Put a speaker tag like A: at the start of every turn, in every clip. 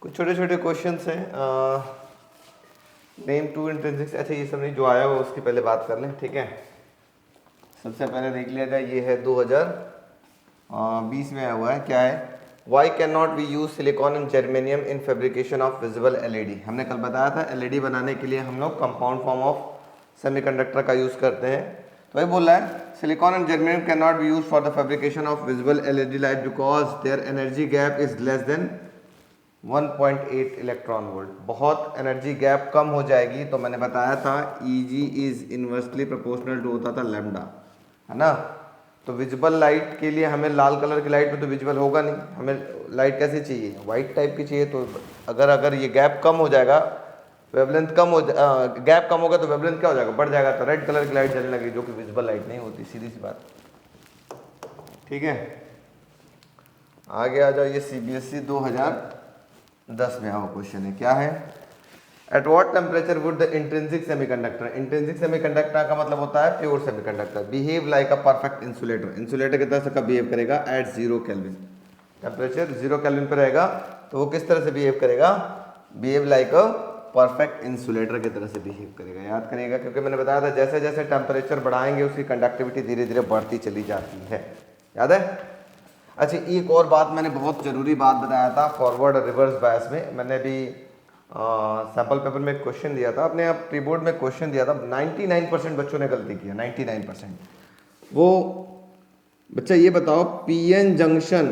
A: कुछ छोटे छोटे क्वेश्चंस हैं। नेम टू इंट्रिंसिक्स, अच्छा ये सब नहीं, जो आया हुआ उसकी पहले बात कर लें, ठीक है। सबसे पहले देख लिया जाए, ये है 2020 में आया हुआ है, क्या है, why can not we use silicon and germanium in fabrication of visible LED. हमने कल बताया था एलईडी बनाने के लिए हम लोग कंपाउंड फॉर्म ऑफ सेमीकंडक्टर का यूज करते हैं। तो वही बोल रहा है, silicon and germanium can not be use for the fabrication of visible LED light because their energy gap is less than 1.8 electron volt. बहुत एनर्जी गैप कम हो जाएगी। तो मैंने बताया था Eg is inversely proportional to होता था लैम्डा, है ना। तो विजिबल लाइट के लिए हमें लाल कलर की लाइट में तो विजिबल होगा नहीं, हमें लाइट कैसी चाहिए, वाइट टाइप की चाहिए। तो अगर ये गैप कम हो जाएगा, वेवलेंथ कम हो गैप कम होगा तो वेवलेंथ क्या हो जाएगा, बढ़ जाएगा, तो रेड कलर की लाइट जलने लगेगी, जो कि विजिबल लाइट नहीं होती, सीधी सी बात, ठीक है। आगे आ जाओ, ये CBSE 2010 में आओ क्वेश्चन है, क्या है, at what temperature would the intrinsic semiconductor, intrinsic semiconductor का मतलब होता है pure semiconductor, behave like a perfect insulator, insulator की तरह से कब बिहेव करेगा, एट 0 केल्विन, टेम्परेचर 0 केल्विन पर रहेगा तो वो किस तरह से बिहेव करेगा, behave like a perfect insulator की तरह से बिहेव करेगा। याद करिएगा, क्योंकि मैंने बताया था जैसे जैसे टेम्परेचर बढ़ाएंगे उसकी कंडक्टिविटी धीरे धीरे बढ़ती चली जाती है, याद है। अच्छा, एक और बात मैंने बहुत ज़रूरी बात बताया था फॉरवर्ड और रिवर्स बायस में, मैंने भी सैम्पल पेपर में एक क्वेश्चन दिया था, अपने आप प्रीबोर्ड में क्वेश्चन दिया था, 99% बच्चों ने गलती किया, 99%। वो बच्चा ये बताओ, PN जंक्शन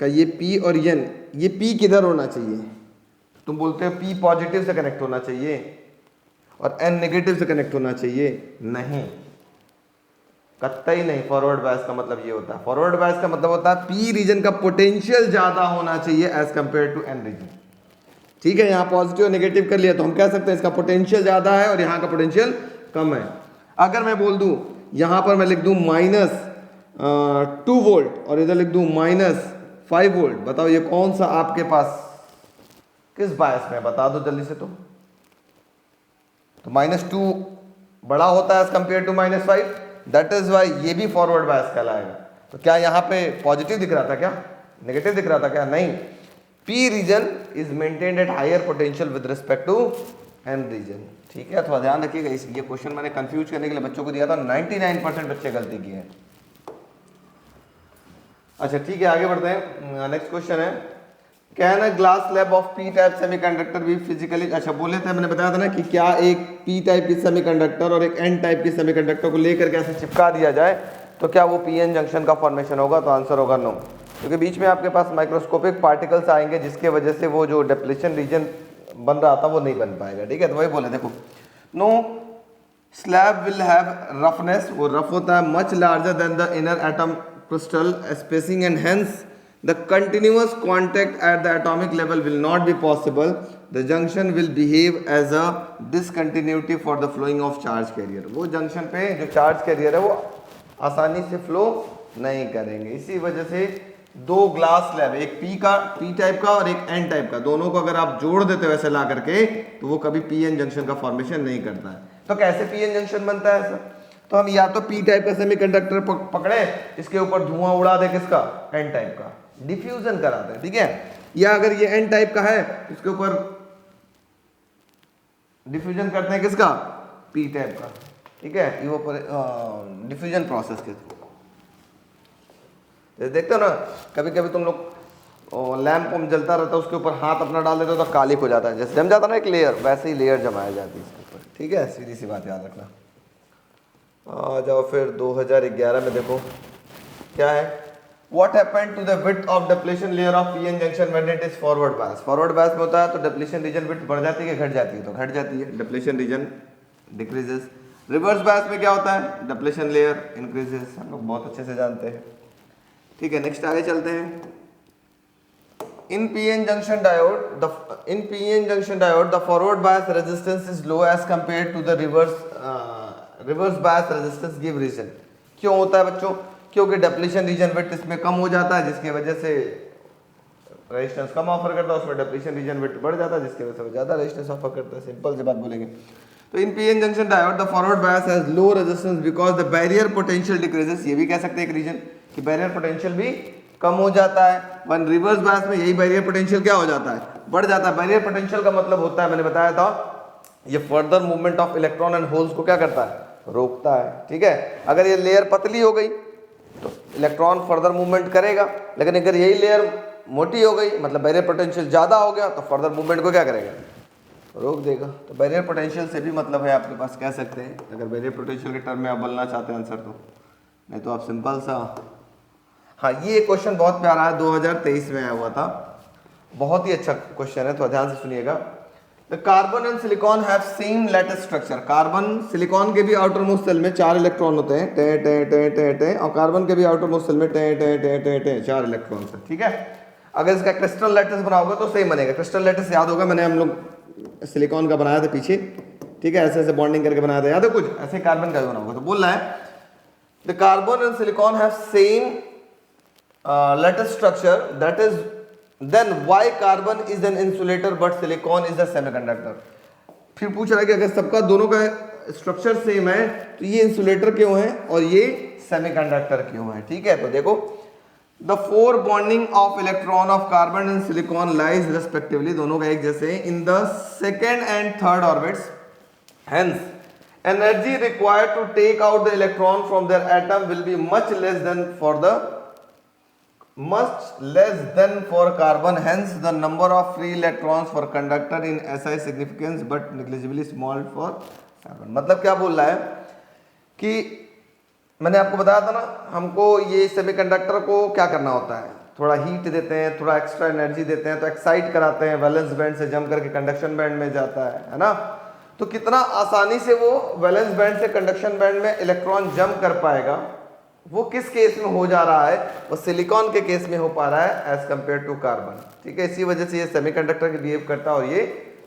A: का ये P और N, ये P किधर होना चाहिए, तुम बोलते हो P पॉजिटिव से कनेक्ट होना चाहिए और N नेगेटिव से कनेक्ट होना चाहिए, नहीं, कतई नहीं। फॉरवर्ड बायस का मतलब ये होता है, फॉरवर्ड बायस का मतलब होता है P रीजन का पोटेंशियल ज्यादा होना चाहिए as compare to N region, ठीक है। यहाँ पॉजिटिव और नेगेटिव कर लिया तो हम कह सकते हैं इसका पोटेंशियल ज्यादा है और यहाँ का पोटेंशियल कम है। अगर मैं बोल दूं, यहाँ पर मैं लिख दूं -2 वोल्ट और इधर लिख दूं -5 वोल्ट, बताओ ये कौन सा आपके पास किस बायस में, बता दो जल्दी से। तो -2 बड़ा होता है as compare to -5, that is why ये भी फॉरवर्ड बायस कहलाएगा। तो क्या यहाँ पे पॉजिटिव दिख रहा था, क्या नेगेटिव दिख रहा था, क्या नहीं। P region is maintained at higher potential with respect to N region, ठीक है। थोड़ा ध्यान रखिएगा, ये क्वेश्चन मैंने कंफ्यूज करने के लिए बच्चों को दिया था, 99% बच्चे गलती किए हैं। अच्छा ठीक है, आगे बढ़ते हैं। नेक्स्ट क्वेश्चन है, can a glass slab of P type semiconductor be physically, अच्छा बोले थे, मैंने बताया था ना कि क्या एक P टाइप की सेमीकंडक्टर और एक N टाइप की सेमीकंडक्टर को लेकर के ऐसे चिपका दिया जाए तो क्या वो PN जंक्शन का फॉर्मेशन होगा, तो आंसर होगा नो, क्योंकि बीच में आपके पास माइक्रोस्कोपिक पार्टिकल्स आएंगे जिसके वजह से वो जो डिप्लीशन रीजन बन रहा था वो नहीं बन पाएगा, ठीक है। तो वही बोले, देखो, no slab will have roughness, वो रफ होता है, much larger than the inner atom crystal spacing and hence the continuous contact at the atomic level will not be possible, the junction will behave as a discontinuity for the flowing of charge carrier, वो junction पे जो charge carrier है वो आसानी से flow नहीं करेंगे। इसी वजह से दो ग्लास स्लैब, एक P टाइप का और एक N टाइप का, दोनों को अगर आप जोड़ देते हो ऐसे ला करके तो वो कभी PN जंक्शन का फॉर्मेशन नहीं करता है। तो कैसे PN जंक्शन बनता है सर, तो हम या तो P टाइप का सेमीकंडक्टर पकड़े, इसके ऊपर धुआं उड़ा दे, किसका, N टाइप का, डिफ्यूजन कराते हैं, ठीक है। या अगर ये N टाइप का है इसके ऊपर डिफ्यूजन करते हैं, किसका, P टाइप का, ठीक है, डिफ्यूजन प्रोसेस के थ्रू। देखते हो ना, कभी कभी तुम लोग लैंप जलता रहता है, उसके ऊपर हाथ अपना डाल देते हो तो कालिक हो जाता है, जैसे जम जाता है ना एक लेयर, वैसे ही लेयर जमाया जाती है इसके ऊपर, ठीक है, सीधी सी बात याद रखना। आ जाओ फिर 2011 में, देखो क्या है, What happened to the width of depletion layer of PN junction when it is forward bias? Forward bias में होता है तो depletion region width बढ़ जाती है, घट जाती है, तो घट जाती है, depletion region decreases। Reverse bias में क्या होता है, depletion layer increases, हम लोग बहुत अच्छे से जानते हैं, ठीक है। नेक्स्ट आगे चलते हैं। In PN junction diode, the forward bias resistance is low as compared to the reverse bias resistance give reason। क्यों होता है बच्चों, क्योंकि डिप्लीशन रीजन विड्थ इसमें कम हो जाता है, जिसकी वजह से रेजिस्टेंस कम ऑफर करता है, उसमें डिप्लीशन रीजन विड्थ बढ़ जाता है, जिसकी वजह से वो ज्यादा रेजिस्टेंस ऑफर करता है। सिंपल सी बात बोलेंगे तो इन PN junction diode the forward bias has low resistance because the barrier potential decreases, ये भी कह सकते हैं एक रीजन कि बैरियर पोटेंशियल भी कम हो जाता है। वन रिवर्स बायस में यही बैरियर पोटेंशियल क्या हो जाता है, बढ़ जाता है। बैरियर पोटेंशियल का मतलब होता है, मैंने बताया था, ये further movement of electron and holes को क्या करता है, रोकता है। ठीक है, अगर ये लेयर पतली हो गई तो इलेक्ट्रॉन फर्दर मूवमेंट करेगा, लेकिन अगर यही लेयर मोटी हो गई मतलब बैरियर पोटेंशियल ज्यादा हो गया तो फर्दर मूवमेंट को क्या करेगा, रोक देगा। तो बैरियर पोटेंशियल से भी मतलब है आपके पास, कह सकते हैं अगर बैरियर पोटेंशियल के टर्म में आप बोलना चाहते हैं आंसर तो, नहीं तो आप सिंपल सा। हाँ, ये क्वेश्चन बहुत प्यारा है, 2023 में आया हुआ था, बहुत ही अच्छा क्वेश्चन है, तो ध्यान से सुनिएगा। The carbon and silicon have same lattice structure. Carbon silicon के भी आउटर मोस्ट सेल में 4 इलेक्ट्रॉन होते हैं, टे टे टे टे टे, और कार्बन के भी आउटर मोस्ट सेल में टे टे टे टे टे 4 इलेक्ट्रॉन है। ठीक है, अगर इसका क्रिस्टल लैटिस बनाओगे तो सेम बनेगा। क्रिस्टल लैटिस याद होगा, मैंने हम लोग सिलिकॉन का बनाया था पीछे, ठीक है, ऐसे ऐसे बॉन्डिंग करके बनाया था, याद है कुछ ऐसे। कार्बन का भी बनाओगे तो बोल रहा है the carbon and silicon have same lattice structure, that is, then why carbon is an insulator but silicon is a semiconductor। फिर पूछ रहा है कि अगर सबका दोनों का स्ट्रक्चर सेम है तो ये इंसुलेटर क्यों है और ये सेमीकंडक्टर क्यों है। ठीक है, तो देखो, the 4 bonding of electron of carbon and silicon lies respectively, दोनों का एक जैसे, in the second and third orbits, hence energy required to take out the electron from their atom will be much less than for carbon, hence the number of free electrons for conductor in SI significance but negligibly small for carbon। मतलब क्या बोल रहा है कि मैंने आपको बताया था ना, हमको ये सेमीकंडक्टर को क्या करना होता है, थोड़ा हीट देते हैं, थोड़ा एक्स्ट्रा एनर्जी देते हैं, तो एक्साइट कराते हैं, वैलेंस बैंड से जम करके कंडक्शन बैंड में जाता है ना। तो कितना आसानी से वो वैलेंस बैंड से कंडक्शन बैंड में इलेक्ट्रॉन जम कर पाएगा, वो किस केस में हो जा रहा है, वो सिलिकॉन के केस में हो पा रहा है एज कंपेयर टू कार्बन। ठीक है, इसी वजह से ये सेमीकंडक्टर के बिहेव करता है और ये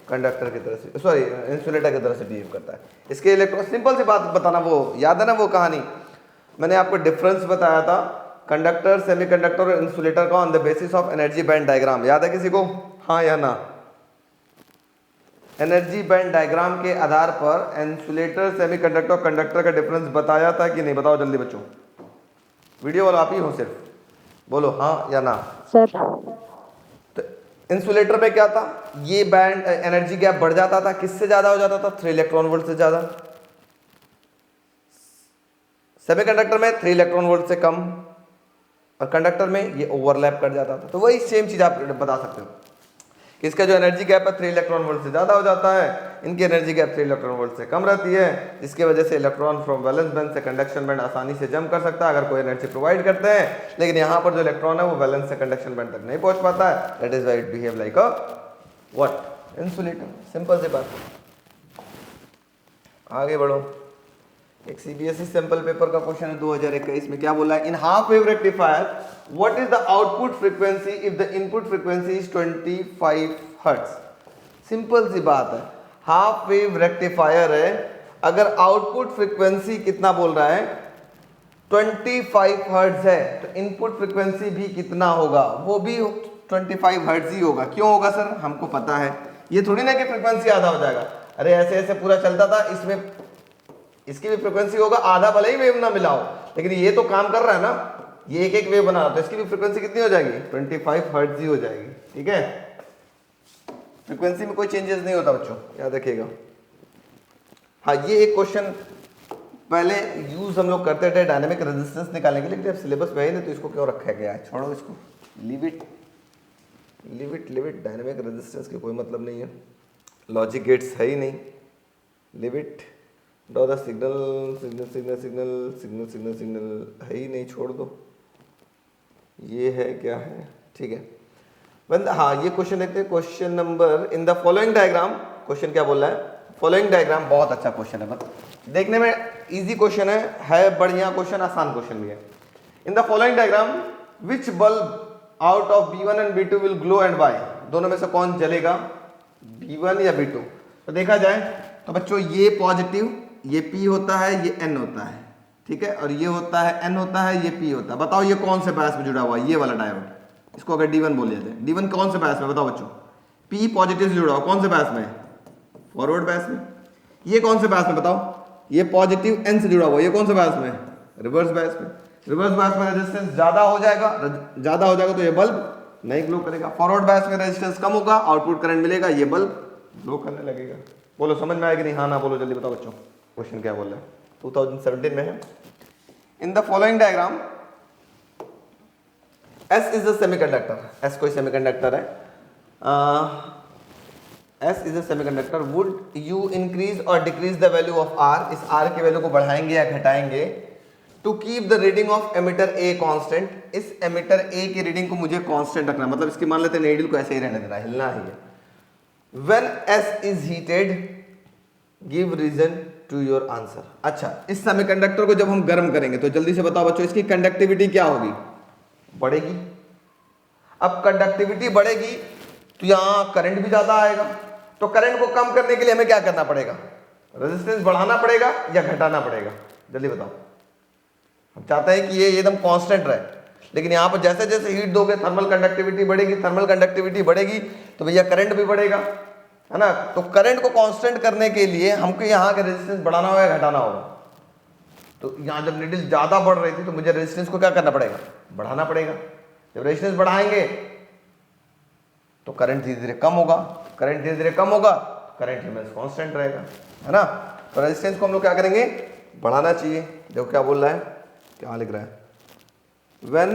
A: कंडक्टर की तरह से, सॉरी इंसुलेटर की तरह से बिहेव करता है। इसके इलेक्ट्रॉन, सिंपल सी बात बताना, वो याद है ना वो कहानी, मैंने आपको डिफरेंस बताया था कंडक्टर, सेमीकंडक्टर और इंसुलेटर का on the basis of energy band diagram, याद है किसी को, हाँ या ना। एनर्जी बैंड डायग्राम के आधार पर इंसुलेटर, सेमीकंडक्टर और कंडक्टर का डिफरेंस बताया था कि नहीं, बताओ जल्दी बच्चों, वीडियो वाला आप ही हो, सिर्फ बोलो हाँ या ना
B: सर।
A: तो इंसुलेटर में क्या था, ये बैंड एनर्जी गैप बढ़ जाता था, किससे ज्यादा हो जाता था, 3 इलेक्ट्रॉन वोल्ट से ज्यादा। सेमीकंडक्टर में 3 इलेक्ट्रॉन वोल्ट से कम, और कंडक्टर में ये ओवरलैप कर जाता था। तो वही सेम चीज आप बता सकते हो कि इसका जो एनर्जी गैप है 3 इलेक्ट्रॉन वोल्ट से ज्यादा हो जाता है, इनकी एनर्जी गैप 3 इलेक्ट्रॉन वोल्ट से कम रहती है, जिसकी वजह से इलेक्ट्रॉन फ्रॉम वैलेंस बैंड से कंडक्शन बैंड आसानी से जंप कर सकता है अगर कोई एनर्जी प्रोवाइड करते हैं। लेकिन यहाँ पर जो इलेक्ट्रॉन है वो वैलेंस से कंडक्शन बैंड तक नहीं पहुंच पाता है, that is why it behave like a what, insulator. Simple सी बात। आगे बढ़ो, एक सीबीएसई सैंपल पेपर का क्वेश्चन है 2021 में, क्या बोला है, in half wave rectifier what is the output frequency if the input frequency is 25 hertz. Simple सी बात है, हाफ वेव रेक्टिफायर है, अगर आउटपुट फ्रीक्वेंसी कितना बोल रहा है 25 हर्ट्ज है, तो इनपुट फ्रीक्वेंसी भी कितना होगा, वो भी 25 हर्ट्ज ही होगा। क्यों होगा सर, हमको पता है, ये थोड़ी ना कि फ्रीक्वेंसी आधा हो जाएगा, अरे ऐसे ऐसे पूरा चलता था, इसमें इसकी भी फ्रीक्वेंसी होगा, आधा भले ही वेव ना मिलाओ, लेकिन ये तो काम कर रहा है ना, ये एक एक वेव बना रहा है, तो इसकी भी फ्रीक्वेंसी कितनी हो जाएगी, 25 हर्ट्ज ही हो जाएगी। ठीक है, फ्रीक्वेंसी में कोई चेंजेस नहीं होता बच्चों, याद रखिएगा। हाँ, ये एक क्वेश्चन पहले यूज हम लोग करते थे डायनेमिक रेजिस्टेंस निकालने के लिए, लेकिन अब सिलेबस में है नहीं तो इसको क्यों रखा गया है, छोड़ो इसको, leave it leave it. Dynamic resistance के कोई मतलब नहीं है, लॉजिक गेट्स है ही नहीं, leave it. Draw the signal signal signal signal signal signal signal है ही नहीं, छोड़ दो, ये है क्या है। ठीक है बंद। हाँ, ये क्वेश्चन देखते हैं, question number, in the following diagram, question क्या बोल रहा है, फॉलोइंग डायग्राम बहुत अच्छा क्वेश्चन है, मतलब देखने में इजी क्वेश्चन है बढ़िया क्वेश्चन, आसान क्वेश्चन भी है। In the following diagram which bulb out of B1 and B2 will glow and why, दोनों में से कौन जलेगा, B1 या B2। तो देखा जाए तो बच्चों ये पॉजिटिव, ये P होता है, ये N होता है, ठीक है, और ये होता है N होता है, ये P होता है। बताओ ये कौन से बायस में जुड़ा हुआ है, ये वाला डायोड, इसको अगर D1 बोल जाते हैं, D1 कौन से बायस में, बताओ बच्चों, P पॉजिटिव से जुड़ा हुआ, कौन से बायस में, फॉरवर्ड बायस में। ये कौन से बायस में बताओ, ये पॉजिटिव N से जुड़ा हुआ, ये कौन से बायस में, रिवर्स बायस में। रिवर्स बायस में रेजिस्टेंस ज्यादा हो जाएगा तो ये बल्ब नहीं ग्लो करेगा। फॉरवर्ड बायस में रेजिस्टेंस कम होगा, आउटपुट करंट मिलेगा, ये बल्ब ग्लो करने लगेगा। बोलो समझ में आएगा नहीं? हाँ ना बोलो जल्दी बताओ बच्चों, क्वेश्चन क्या बोल रहे हैं? 2017 में है। In the following diagram S is a semiconductor, S कोई सेमीकंडक्टर है, S is a semiconductor, would you increase or decrease the value of R, इस R की वैल्यू को बढ़ाएंगे या घटाएंगे to keep the reading of ammeter A constant, इस ammeter A की रीडिंग को मुझे कांस्टेंट रखना, मतलब इसकी मान लेते हैं नीडल को ऐसे ही रहने देना, हिलना ही है। When S is heated give reason to your answer. अच्छा, इस सेमीकंडक्टर को जब हम गर्म करेंगे तो जल्दी से बताओ बच्चों इसकी कंडक्टिविटी क्या होगी? बढ़ेगी। अब कंडक्टिविटी बढ़ेगी तो यहां करंट भी ज्यादा आएगा, तो करंट को कम करने के लिए हमें क्या करना पड़ेगा? रेजिस्टेंस बढ़ाना पड़ेगा या घटाना पड़ेगा? जल्दी बताओ। हम चाहते हैं कि ये एकदम कांस्टेंट रहे, लेकिन यहाँ पर जैसे जैसे हीट दोगे थर्मल कंडक्टिविटी बढ़ेगी, थर्मल कंडक्टिविटी बढ़ेगी तो भैया करंट भी बढ़ेगा, है ना। तो करंट को कांस्टेंट करने के लिए हमको यहाँ का रेजिस्टेंस बढ़ाना होगा या घटाना होगा? तो यहाँ जब नीडल ज्यादा बढ़ रही थी तो मुझे रेजिस्टेंस को क्या करना पड़ेगा? बढ़ाना पड़ेगा। जब रेजिस्टेंस बढ़ाएंगे तो करंट धीरे धीरे कम होगा, करंट धीरे धीरे कम होगा, करंट रिमेंस कांस्टेंट रहेगा, है ना। तो रेजिस्टेंस को हम लोग क्या करेंगे? बढ़ाना चाहिए। देखो क्या बोल रहा है, क्या लिख रहा है? When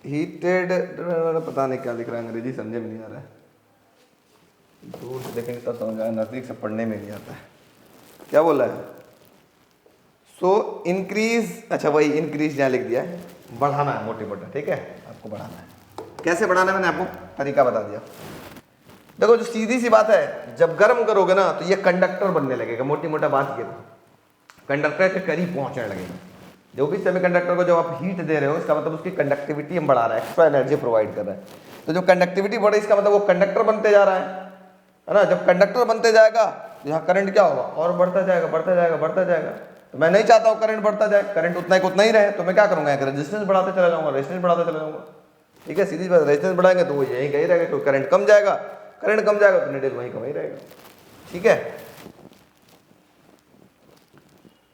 A: heated, पता नहीं क्या लिख रहा है, अंग्रेजी समझे में नहीं आ रहा है, दूर से देखेंगे तब समझ आएगा, नजदीक से पढ़ने में नहीं आता है। क्या बोल रहा है? सो इंक्रीज, अच्छा वही इंक्रीज यहाँ लिख दिया है, बढ़ाना है मोटी मोटा, ठीक है, आपको बढ़ाना है। कैसे बढ़ाना है मैंने आपको तरीका बता दिया। देखो जो सीधी सी बात है, जब गर्म करोगे ना तो ये कंडक्टर बनने लगेगा, मोटी मोटा बात ये कंडक्टर के करीब पहुंचने लगेगा। जो भी सेमीकंडक्टर को जब आप हीट दे रहे हो इसका मतलब उसकी कंडक्टिविटी हम बढ़ा रहे हैं, एक्स्ट्रा एनर्जी प्रोवाइड कर रहे हैं। तो जो कंडक्टिविटी बढ़े इसका मतलब वो कंडक्टर बनते जा रहा है ना। जब कंडक्टर बनते जाएगा तो यहाँ करंट क्या होगा? और बढ़ता जाएगा, बढ़ता जाएगा, बढ़ता जाएगा। तो मैं नहीं चाहता हूँ करंट बढ़ता जाए, करंट उतना ही रहे, तो मैं क्या करूँगा? रेजिस्टेंस बढ़ाते चला जाऊँगा, रेजिस्टेंस बढ़ाते चला जाऊँगा, ठीक है, सीधी बात। रेजिस्टेंस बढ़ाएंगे तो वो यहीं कहीं रहेगा, क्योंकि करंट कम जाएगा, करंट कम जाएगा तो नीडल वहीं कम ही रहेगा, ठीक है।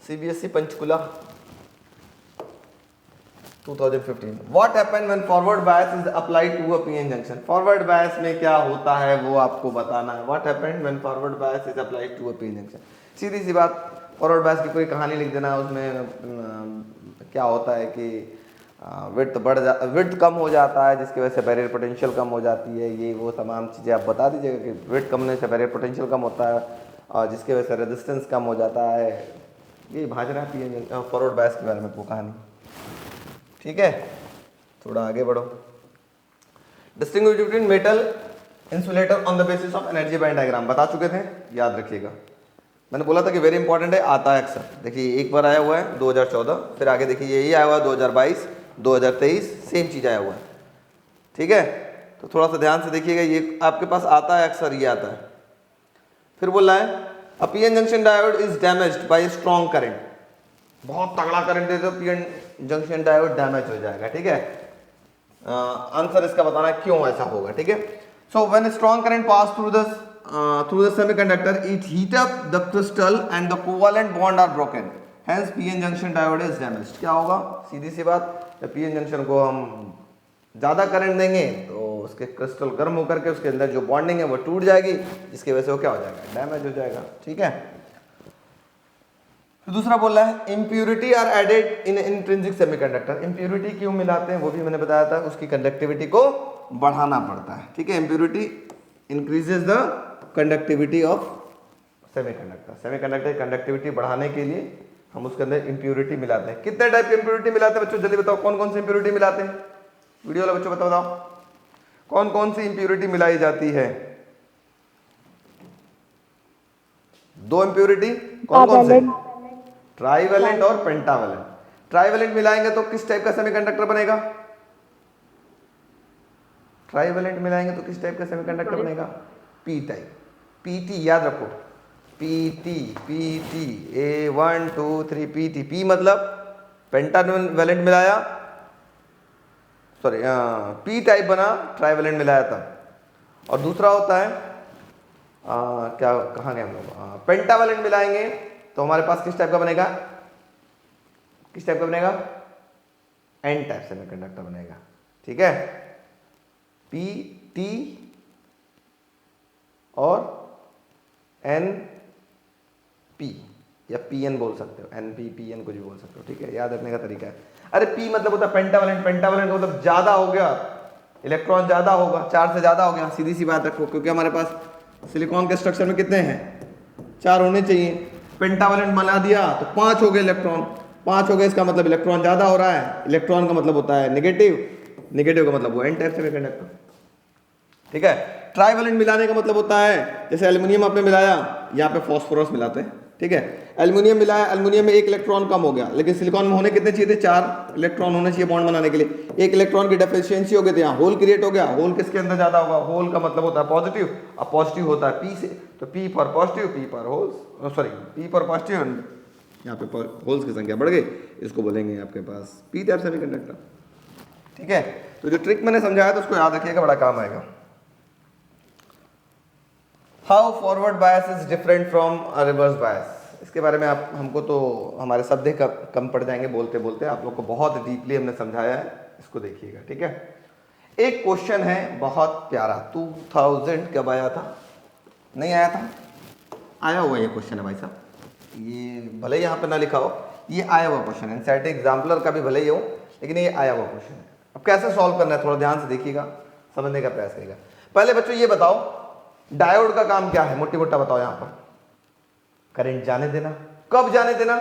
A: CBSE Panchkula 2015। What happened when forward bias is applied to a PN junction? Forward bias में क्या होता है वो आपको बताना है। What happened when forward bias is applied to a PN junction? सीधी सी बात, फॉरवर्ड बायस की कोई कहानी लिख देना, उसमें क्या होता है कि विड्थ कम हो जाता है जिसकी वजह से बैरियर पोटेंशियल कम हो जाती है, ये वो तमाम चीज़ें आप बता दीजिएगा कि विड्थ कम होने से बैरियर पोटेंशियल कम होता है और जिसकी वजह से रेजिस्टेंस कम हो जाता है। ये भाज रहा है फॉरवर्ड बायस के बारे में वो कहानी, ठीक है। थोड़ा आगे बढ़ो। Distinguish between metal insulator on the basis of energy band diagram बता चुके थे, याद रखिएगा। मैंने बोला था कि वेरी इंपॉर्टेंट है, आता है अक्सर। देखिए एक बार आया हुआ है 2014, फिर आगे देखिए यही आया हुआ है 2022, 2023, सेम चीज़ आया हुआ है, ठीक है। तो थोड़ा सा ध्यान से देखिएगा, ये आपके पास आता है अक्सर, ये आता है। फिर बोल रहा है अ PN junction diode is damaged bye strong current, बहुत तगड़ा करंट दे दो पीएन जंक्शन डायोड डैमेज हो जाएगा, ठीक है। आंसर इसका बताना है क्यों ऐसा होगा, ठीक है। So when strong current pass through the semiconductor it heat up the crystal and the covalent bond are broken, hence PN junction diode is damaged. क्या होगा? सीधी सी बात, जब पीएन जंक्शन को हम ज़्यादा करंट देंगे तो उसके क्रिस्टल गर्म होकर के उसके अंदर जो बॉन्डिंग है वो टूट जाएगी, जिसकी वजह से वो क्या हो जाएगा? डैमेज हो जाएगा, ठीक है। तो दूसरा बोल रहा है impurity are added in intrinsic semiconductor. Impurity क्यों मिलाते हैं वो भी मैंने बताया था, उसकी कंडक्टिविटी को बढ़ाना पड़ता है, ठीक है। Impurity increases the conductivity of semiconductor. Semiconductor की कंडक्टिविटी बढ़ाने के लिए हम उसके अंदर इम्प्यूरिटी मिलाते हैं। कितने टाइप की इम्प्यूरिटी मिलाते हैं बच्चों? जल्दी बताओ, कौन कौन सी इम्प्यूरिटी मिलाते हैं? वीडियो वाला बच्चों बताओ कौन कौन सी इम्प्यूरिटी मिलाई जाती है? दो इम्प्यूरिटी कौन कौन से? ट्राइवेलेंट और पेंटावेलेंट। ट्राइवेलेंट मिलाएंगे तो किस टाइप का सेमीकंडक्टर बनेगा? ट्राइवेलेंट मिलाएंगे तो किस टाइप का सेमीकंडक्टर बनेगा? P type. पीटी याद रखो, PT PT A1 2 3 PT. P मतलब पेंटावेलेंट मिलाया, सॉरी पी टाइप बना, ट्राइवेलेंट मिलाया था। और दूसरा होता है क्या, कहाँ गए हम लोग? पेंटावेलेंट मिलाएंगे तो हमारे पास किस टाइप का बनेगा? किस टाइप का बनेगा? एन टाइप सेमीकंडक्टर बनेगा। ठीक है, पी टी और एन पी या पी एन बोल सकते हो, एन पी पी एन कुछ भी बोल सकते हो। ठीक है, याद रखने का तरीका है। अरे पी मतलब होता है पेंटावलेंट, पेंटावलेंट मतलब ज्यादा हो गया, इलेक्ट्रॉन ज्यादा होगा, 4 से ज्यादा हो गया। सीधी सी बात रखो, क्योंकि हमारे पास सिलिकॉन के स्ट्रक्चर में कितने हैं? 4 होने चाहिए। पेंटावलेंट बना दिया तो 5 हो गए इलेक्ट्रॉन, 5 हो गए, इसका मतलब इलेक्ट्रॉन ज्यादा हो रहा है। इलेक्ट्रॉन का मतलब होता है नेगेटिव, नेगेटिव का मतलब वो एन टाइप सेमीकंडक्टर। ठीक है, ट्राइवेलेंट मिलाने का मतलब होता है, जैसे एल्युमिनियम आपने मिलाया, यहाँ पे फास्फोरस मिलाते हैं। ठीक है, एल्युमिनियम मिलाया, एल्युमिनियम में 1 इलेक्ट्रॉन कम हो गया, लेकिन सिलिकॉन में होने कितने चाहिए थे? 4 इलेक्ट्रॉन होने चाहिए बॉन्ड बनाने के लिए। 1 इलेक्ट्रॉन की डेफिशिएंसी हो गई, तो यहाँ होल क्रिएट हो गया। होल किसके अंदर ज्यादा होगा? होल का मतलब होता है पॉजिटिव, अब पॉजिटिव होता है पी से, तो P for positive, P for holes, sorry P for positive, यहाँ पे होल्स की संख्या बढ़ गई, इसको बोलेंगे आपके पास पी टाइप सेमीकंडक्टर। ठीक है, तो जो ट्रिक मैंने समझाया था उसको याद रखिएगा, बड़ा काम आएगा। How forward bias is different from reverse bias, इसके बारे में आप हमको तो हमारे शब्द कम पड़ जाएंगे बोलते बोलते, आप लोग को बहुत डीपली हमने समझाया है, इसको देखिएगा। ठीक है, एक क्वेश्चन है बहुत प्यारा, 2000 कब आया था? नहीं आया था? आया हुआ ये क्वेश्चन है भाई साहब, ये भले यहाँ पे ना लिखा हो, ये आया हुआ क्वेश्चन है। एनसीईआरटी एग्जाम्पलर का भी भले ही हो, लेकिन ये आया हुआ क्वेश्चन है। अब कैसे सॉल्व करना है थोड़ा ध्यान से देखिएगा, समझने का प्रयास करिएगा। पहले बच्चों ये बताओ, डायोड का काम क्या है? मोटी मोटा बताओ। यहाँ पर करंट जाने देना। कब जाने देना?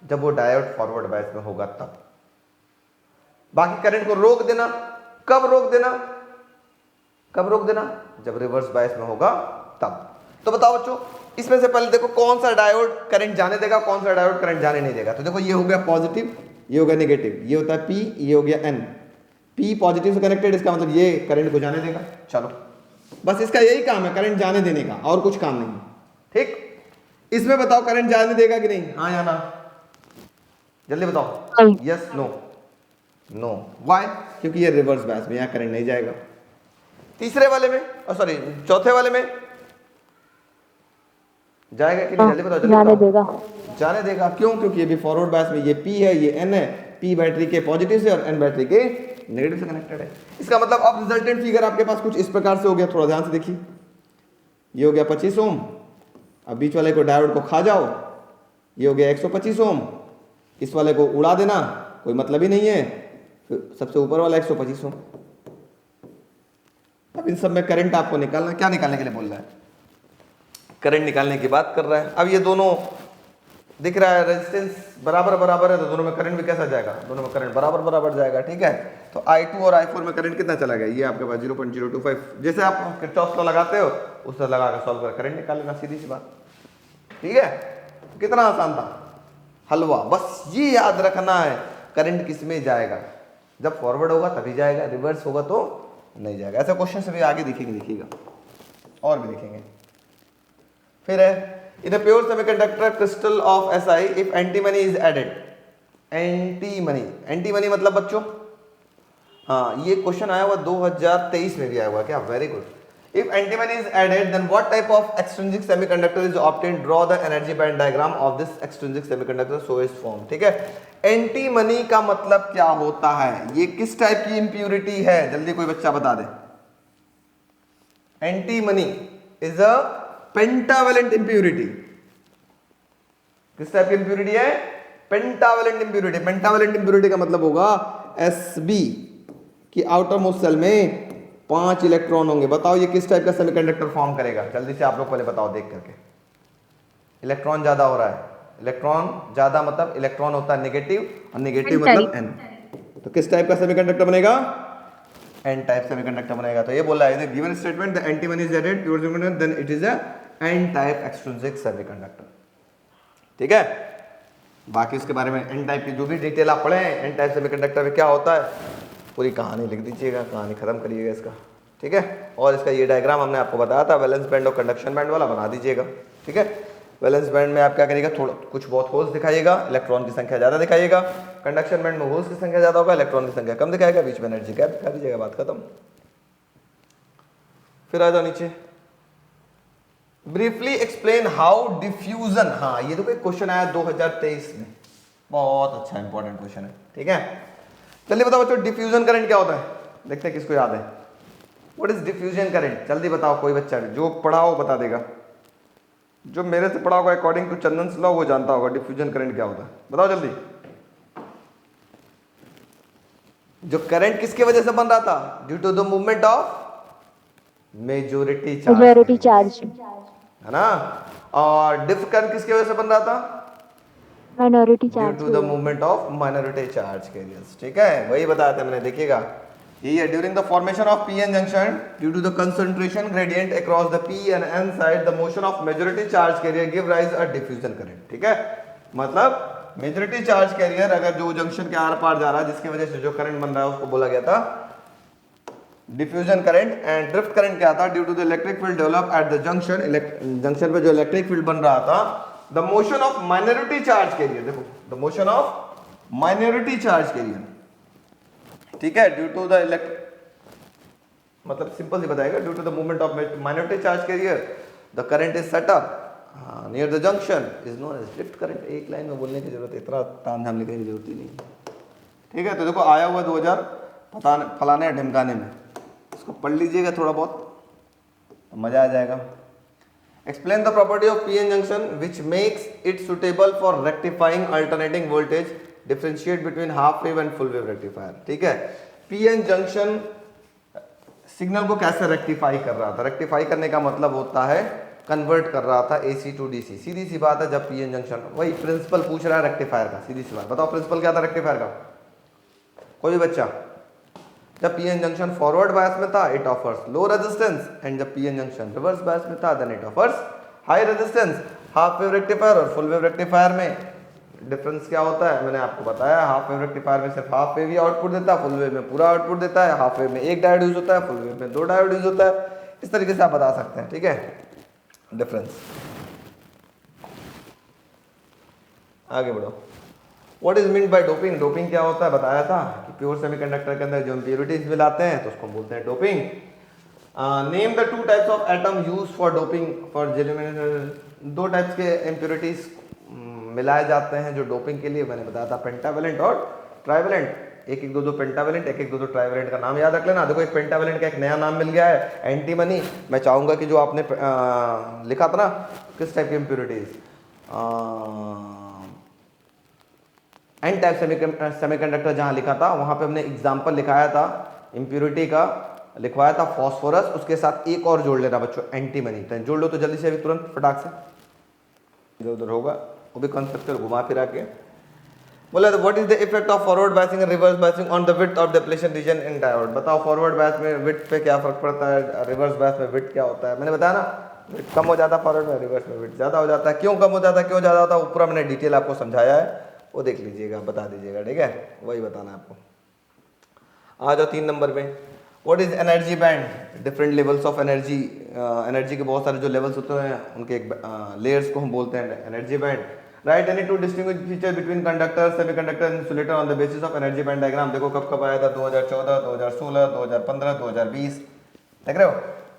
A: जब वो डायोड फॉरवर्ड बायस में होगा तब। बाकी करंट को रोक देना। कब रोक देना? कब रोक देना? जब रिवर्स बायस में होगा तब। तो बताओ बच्चों, इसमें से पहले देखो कौन सा डायोड करंट जाने देगा, कौन सा डायोड करंट जाने नहीं देगा। तो देखो ये हो गया पॉजिटिव, ये हो गया नेगेटिव, ये होता है पी, ये हो गया एन। पी पॉजिटिव से कनेक्टेड, इसका मतलब ये करंट को जाने देगा। चलो, बस इसका यही काम है, करंट जाने देने का, और कुछ काम नहीं। ठीक, इसमें बताओ करंट जाने देगा कि नहीं? हाँ या ना? जल्दी बताओ, यस नो? नो। व्हाई? क्योंकि ये रिवर्स बायस में, यहां करंट नहीं जाएगा। तीसरे वाले में, सॉरी चौथे वाले में जाएगा कि नहीं? जल्दी बताओ, जल्दी
B: जाने
A: बताओ।
B: देगा।
A: जाने देगा। क्यों? क्योंकि ये भी फॉरवर्ड बायस में, ये पी है, ये एन है। पी बैटरी के पॉजिटिव से और एन बैटरी के नेगेटिव से कनेक्टेड है। इसका मतलब अब रिजल्टेंट फिगर आपके पास कुछ इस प्रकार से हो गया, थोड़ा ध्यान से देखिए। ये हो गया 25 ओम, अब बीच वाले को डायोड को खा जाओ, ये हो गया 125 ओम, इस वाले को उड़ा देना, कोई मतलब ही नहीं है। फिर सबसे ऊपर वाला 125 ओम। अब इन सब में करंट आपको निकालना, क्या निकालने के लिए बोल रहा है? करंट निकालने की बात कर रहा है। अब ये दोनों दिख रहा है, रेजिस्टेंस बराबर बराबर है, तो दोनों में करंट भी कैसा जाएगा? दोनों में करंट बराबर बराबर जाएगा। ठीक है, तो I2 और I4 में करंट कितना चला गया? ये आपके पास 0.025। जैसे आप किरचॉफ लॉ लगाते हो, उससे लगा कर सॉल्व कर करंट निकाल लेना, सीधी सी बात। ठीक है, कितना आसान था, हलवा। बस ये याद रखना है, करंट किस में जाएगा? जब फॉरवर्ड होगा तभी जाएगा, रिवर्स होगा तो नहीं जाएगा। ऐसे क्वेश्चन से भी आगे दिखेंगे, देखिएगा और भी दिखेंगे। फिर है, in a pure semiconductor crystal of Si if antimony is added, antimony मतलब बच्चों, हाँ ये क्वेश्चन आया हुआ 2023 में भी आया हुआ क्या? Very good. If antimony is added, then what type of extrinsic semiconductor is obtained? Draw the energy band diagram of this extrinsic semiconductor so is formed। ठीक है, एंटीमनी का मतलब क्या होता है? ये किस टाइप की इंप्यूरिटी है? जल्दी कोई बच्चा बता दे। Antimony is a pentavalent impurity. किस टाइप की इंप्यूरिटी है? Pentavalent impurity. पेंटावेलेंट इंप्यूरिटी का मतलब होगा Sb कि आउटर मोस्ट सेल में 5 इलेक्ट्रॉन होंगे। बताओ ये किस टाइप का सेमीकंडक्टर फॉर्म करेगा? जल्दी से आप लोग पहले बताओ देख करके। इलेक्ट्रॉन ज्यादा हो रहा है, इलेक्ट्रॉन ज्यादा मतलब इलेक्ट्रॉन होता है नेगेटिव, और नेगेटिव मतलब n। तो किस टाइप का सेमीकंडक्टर बनेगा? एन टाइप सेमीकंडक्टर बनेगा। तो ये बोल रहा है given statement the antimony is added pure semiconductor then it is a n type extrinsic semiconductor. ठीक है, बाकी उसके बारे में एन टाइप की जो भी डिटेल आप पढ़े, एन टाइप सेमीकंडक्टर में क्या होता है, पूरी कहानी लिख दीजिएगा, कहानी खत्म करिएगा इसका। ठीक है, और इसका ये डायग्राम हमने आपको बताया था वैलेंस बैंड और कंडक्शन बैंड वाला, बना दीजिएगा। ठीक है, वैलेंस बैंड में आप क्या करिएगा, थोड़ा कुछ बहुत होल्स दिखाइएगा, इलेक्ट्रॉन की संख्या ज्यादा दिखाइएगा। कंडक्शन बैंड में होल्स की संख्या ज्यादा होगा, इलेक्ट्रॉन की संख्या कम दिखाएगा, बीच में एनर्जी गैप दिखा दीजिएगा, बात खत्म। फिर आ जाओ नीचे, ब्रीफली एक्सप्लेन हाउ डिफ्यूजन। हाँ ये तो कोई क्वेश्चन आया 2023 में, बहुत अच्छा इंपॉर्टेंट क्वेश्चन है, ठीक है। जल्दी बताओ बच्चों, डिफ्यूजन करंट क्या होता है, देखते हैं किसको याद है। व्हाट इज डिफ्यूजन करंट, जल्दी बताओ, कोई बच्चा जो पढ़ा हो बता देगा, जो मेरे से पढ़ा होगा अकॉर्डिंग टू चंदन लॉ वो जानता होगा डिफ्यूजन करंट क्या होता है, बताओ जल्दी। जो करंट किसके वजह से बन रहा था, due to the movement of majority charge, है ना। और डिफ करंट किसकी वजह से बन रहा था,
B: minority
A: due
B: charge
A: to the movement of minority charge carriers, ठीक है, वही बताया था मैंने, देखिएगा यही है। During the formation of P N junction due to the concentration gradient across the P and N side the motion of majority charge carrier give rise a diffusion current, ठीक है। मतलब मेजॉरिटी चार्ज कैरियर अगर जो junction के are पार जा रहा है जिसकी वजह से जो करंट बन रहा है उसको बोला गया था diffusion current. And drift current क्या था, due to the electric field develop at the junction, junction पे जो इलेक्ट्रिक फील्ड बन रहा था, the motion of minority charge carrier, देखो the motion of minority charge carrier, ठीक है, ड्यू टू द मतलब सिंपल सी बताएगा, due to the movement of minority charge carrier the current is set up near the junction is known as drift current. एक line में बोलने की जरूरत है, इतना तामझाम लिखने की जरूरत ही नहीं, ठीक है। तो देखो आया हुआ 2000 पता फलाने ढिमकाने में, इसको पढ़ लीजिएगा थोड़ा बहुत तो मजा आ जाएगा। Explain the property of PN junction which makes it suitable for rectifying alternating voltage, differentiate between half wave and full wave rectifier, ठीक है। पीएन जंक्शन सिग्नल को कैसे रेक्टिफाई कर रहा था, रेक्टिफाई करने का मतलब होता है कन्वर्ट कर रहा था एसी टू डीसी, सीधी सी बात है। जब पीएन जंक्शन, वही प्रिंसिपल पूछ रहा है रेक्टिफायर का, सीधी सी बात बताओ प्रिंसिपल क्या था रेक्टिफायर का, कोई भी बच्चा। जब पीएन जंक्शन फॉरवर्ड बायस में था it offers low resistance, and जब पीएन जंक्शन रिवर्स बायस में था then it offers high resistance. Half wave rectifier और फुल वेव रेक्टिफायर में डिफरेंस क्या होता है, मैंने आपको बताया, हाफ वेव रेक्टिफायर में सिर्फ हाफ वेव ही आउटपुट देता है, फुल वेव में पूरा आउटपुट देता है। हाफ वेव में एक डायोड यूज होता है, फुल वेव में 2 डायोड यूज होता है। इस तरीके से आप बता सकते हैं, ठीक है, डिफरेंस। आगे बढ़ो। What is mean by doping, doping क्या होता है बताया था कि प्योर सेमीकंडक्टर के अंदर जो इम्प्योरिटीज मिलाते हैं तो उसको हम बोलते हैं doping. Name the 2 types of atom used for doping for जेल्यूमिनेशन, 2 टाइप्स के इम्प्योरिटीज मिलाए जाते हैं जो डोपिंग के लिए, मैंने बताया था पेंटावेलेंट और ट्राइवेलेंट। एक एक दो दो पेंटावेलेंट, एक एक दो दो ट्राइवेलेंट का नाम याद रख लेना। देखो एक पेंटावेलेंट का एक नया नाम मिल गया है एंटीमनी। मैं चाहूंगा कि जो आपने लिखा था ना किस टाइप की इम्प्योरिटीज, एन टाइप सेमीकंडक्टर जहां लिखा था वहां पे हमने एग्जांपल लिखाया था इम्प्योरिटी का, लिखवाया था फॉस्फोरस, उसके साथ एक और जोड़ लेना बच्चों एंटीमनी। तो जोड़ लो तो जल्दी से अभी तुरंत फटाक से, इधर उधर होगा वो भी कंसेप्चुअल घुमा फिरा के। बोला what is the effect of forward biasing and reverse biasing on the width of depletion region in diode. बताओ फॉरवर्ड बायस में विड्थ पे क्या फर्क पड़ता है, रिवर्स बायस में विड्थ क्या होता है। मैंने बताया ना विड्थ कम हो जाता है फॉरवर्ड में, रिवर्स में विड्थ ज्यादा हो जाता है। क्यों कम हो जाता है, क्यों ज्यादा होता है, वो पूरा मैंने डिटेल आपको समझाया है, वो देख लीजिएगा, बता दीजिएगा, ठीक है, वही बताना है आपको। आ जाओ 3 नंबर पे। What is energy band, different levels of energy, energy के बहुत सारे जो लेवल्स होते हैं उनके एक लेयर्स को हम बोलते हैं energy band. Right any 2 distinguish feature between conductor, semiconductor, insulator on the basis of energy band diagram. देखो कब कब आया था, 2014, 2016, 2015, 2020, देख रहे हो।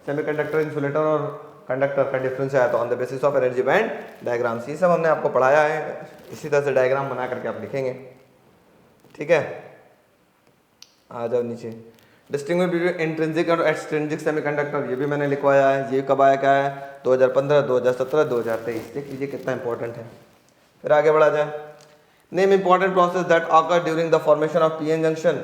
A: सेमीकंडक्टर, इंसुलेटर और कंडक्टर का डिफरेंस आया था on the basis of energy band diagrams. ये सब हमने आपको पढ़ाया है, इसी तरह से डायग्राम बना करके आप लिखेंगे, ठीक है। आ जाओ नीचे। डिस्टिंग्विश बिटवीन इंट्रिंसिक और एक्सट्रिंसिक सेमीकंडक्टर, ये भी मैंने लिखवाया है। ये कब आया, क्या है, 2015, 2017, 2023। देख लीजिए कितना इंपॉर्टेंट है। फिर आगे बढ़ा जाए। Name important process that occur during the formation of PN junction.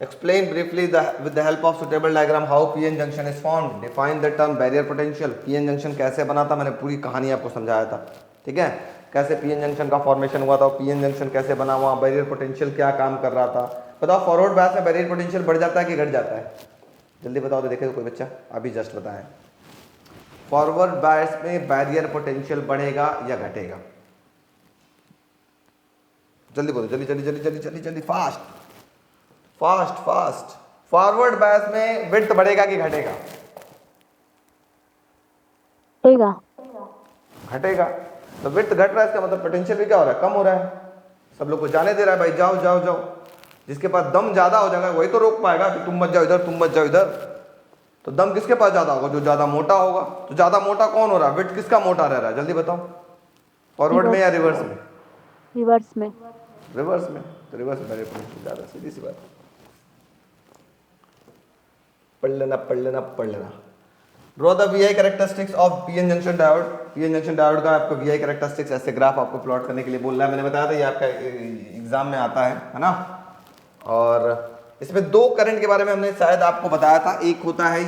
A: Explain briefly with the help of suitable diagram how PN junction is formed. Define the term barrier potential. PN junction कैसे बना था, मैंने पूरी कहानी आपको समझाया था, ठीक है, कैसे पीएन जंक्शन का फॉर्मेशन हुआ था, पीएन जंक्शन कैसे बना हुआ, बैरियर पोटेंशियल क्या काम कर रहा था। बताओ फॉरवर्ड बायस में बैरियर पोटेंशियल बढ़ जाता है कि घट जाता है, जल्दी बताओ तो देखे तो कोई बच्चा अभी जस्ट बताएं। फॉरवर्ड बायस में बैरियर पोटेंशियल बढ़ेगा या घटेगा, जल्दी बोलो, जल्दी जल्दी जल्दी जल्दी जल्दी जल्दी, fast fast fast. Forward bias में विड्थ बढ़ेगा कि घटेगा,
B: घटेगा,
A: घटेगा। तो विड्थ घट रहा है इसका मतलब पोटेंशियल भी क्या हो रहा है, कम हो रहा है। सब लोग को जाने दे रहा है भाई, जाओ जाओ जाओ। जिसके पास दम ज्यादा हो जाएगा वही तो रोक पाएगा कि तुम मत जाओ इधर, तुम मत जाओ इधर। तो दम किसके पास ज्यादा होगा, जो ज्यादा मोटा होगा। तो ज्यादा मोटा कौन हो रहा है, विड्थ किसका मोटा रह रहा है, जल्दी बताओ, फॉरवर्ड में या रिवर्स में।
B: रिवर्स में।
A: रिवर्स में, तो रिवर्स में रेपोटेंशियल ज़्यादा, सीधी सी बात। पढ़ लेना पढ़ लेना पढ़ लेना। Draw the V I characteristics of PN junction diode. PN junction diode का आपको वी आई कैरेक्टरिस्टिक्स ऐसे ग्राफ आपको प्लॉट करने के लिए बोल रहा है। मैंने बताया था ये आपका एग्जाम में आता है ना। और इसमें दो करंट के बारे में हमने शायद आपको बताया था। एक होता है,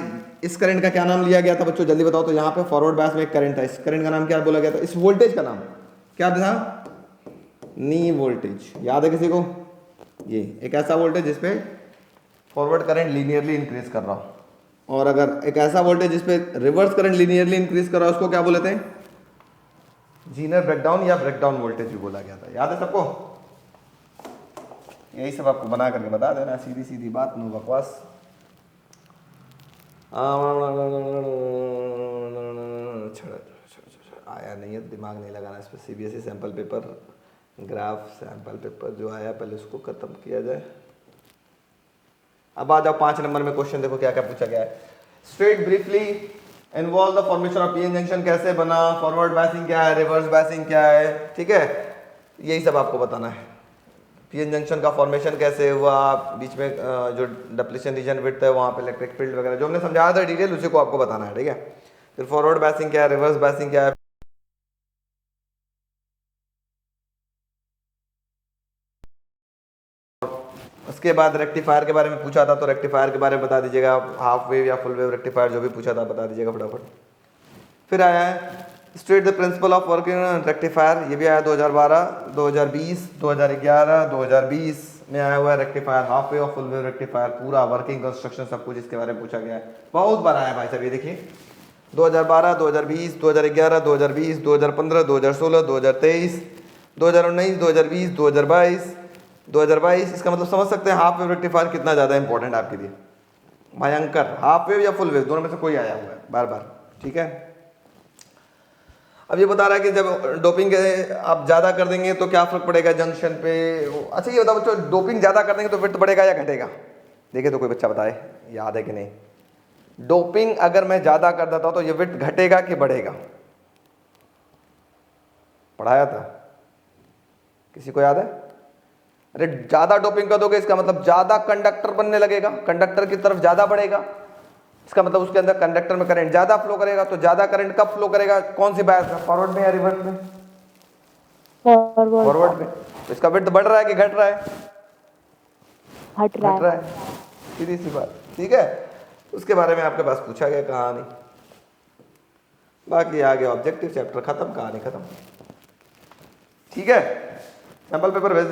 A: इस करंट का क्या नाम लिया गया था बच्चों, जल्दी बताओ। तो यहाँ पे फॉरवर्ड बैस में एक करंट था, इस करंट का नाम क्या बोला गया था, इस वोल्टेज का नाम क्या था, नी वोल्टेज। याद है किसी को? ये एक ऐसा वोल्टेज जिसपे फॉरवर्ड करंट लीनियरली इंक्रीज कर रहा हो, और अगर एक ऐसा वोल्टेज जिसपे रिवर्स करंट लीनियरली इंक्रीज कर रहा है उसको क्या बोलते हैं, जीनर ब्रेकडाउन या ब्रेकडाउन वोल्टेज भी बोला गया था। याद है सबको? यही सब आपको बना करके बता देना, सीधी सीधी बात, नो बकवास। आया नहीं है, दिमाग नहीं लगाना इस पर। CBSE sample paper, graph sample paper जो आया पहले उसको खत्म किया जाए। अब आ जाओ 5 नंबर में क्वेश्चन, देखो क्या क्या पूछा गया है। State briefly involve the formation of PN junction, कैसे बना, फॉरवर्ड बायसिंग क्या है, रिवर्स बायसिंग क्या है, ठीक है, यही सब आपको बताना है। पीएन जंक्शन का फॉर्मेशन कैसे हुआ, बीच में जो डिप्लीशन रीजन विड्थ है वहाँ पे इलेक्ट्रिक फील्ड वगैरह जो हमने समझाया था डिटेल, उसी को आपको बताना है, ठीक है। फिर फॉरवर्ड बायसिंग क्या है, रिवर्स बायसिंग क्या है, उसके बाद रेक्टिफायर के बारे में पूछा था, तो रेक्टिफायर के बारे में बता दीजिएगा, हाफ वेव या फुल वेव रेक्टिफायर जो भी पूछा था बता दीजिएगा फटाफट। फिर आया है state the principle of working rectifier, ये भी आया 2012, 2020, 2011, 2020 में आया हुआ है रेक्टिफायर, हाफ वेव और फुल वेव रेक्टिफायर, पूरा वर्किंग कंस्ट्रक्शन सब कुछ इसके बारे में पूछा गया है। बहुत बार आया भाई साहब, ये देखिए 2012, 2020, 2011, 2020, 2015, 2016, 2023, 2019, 2020, 2022, 2022। इसका मतलब समझ सकते हैं हाफ वेव रेक्टिफायर कितना ज़्यादा इंपॉर्टेंट आपके लिए। भयंकर, हाफ वेव या फुल वेव दोनों में से कोई आया हुआ है बार बार, ठीक है। अब ये बता रहा है कि जब डोपिंग आप ज़्यादा कर देंगे तो क्या फर्क पड़ेगा जंक्शन पे। अच्छा ये बताओ बच्चों, डोपिंग ज़्यादा कर देंगे तो विड्थ बढ़ेगा या घटेगा? देखिए तो कोई बच्चा बताए, याद है कि नहीं। डोपिंग अगर मैं ज़्यादा कर देता हूँ तो ये विड्थ घटेगा कि बढ़ेगा? पढ़ाया था, किसी को याद है? अरे ज़्यादा डोपिंग कर दोगे इसका मतलब ज़्यादा कंडक्टर बनने लगेगा, कंडक्टर की तरफ ज़्यादा बढ़ेगा, इसका मतलब उसके अंदर कंडक्टर में करंट ज़्यादा फ्लो करेगा। तो ज़्यादा करंट कब फ्लो करेगा, कौन सी बायस में, फॉरवर्ड में या रिवर्स में? फॉरवर्ड में। तो इसका विड्थ बढ़ रहा है कि घट रहा है?
B: घट रहा है।
A: सीधी सी बात, ठीक है। उसके बारे में आपके पास पूछा गया, कहानी। बाकी आगे ऑब्जेक्टिव चैप्टर खत्म, कहानी खत्म, ठीक है। सैंपल पेपर भेज दे।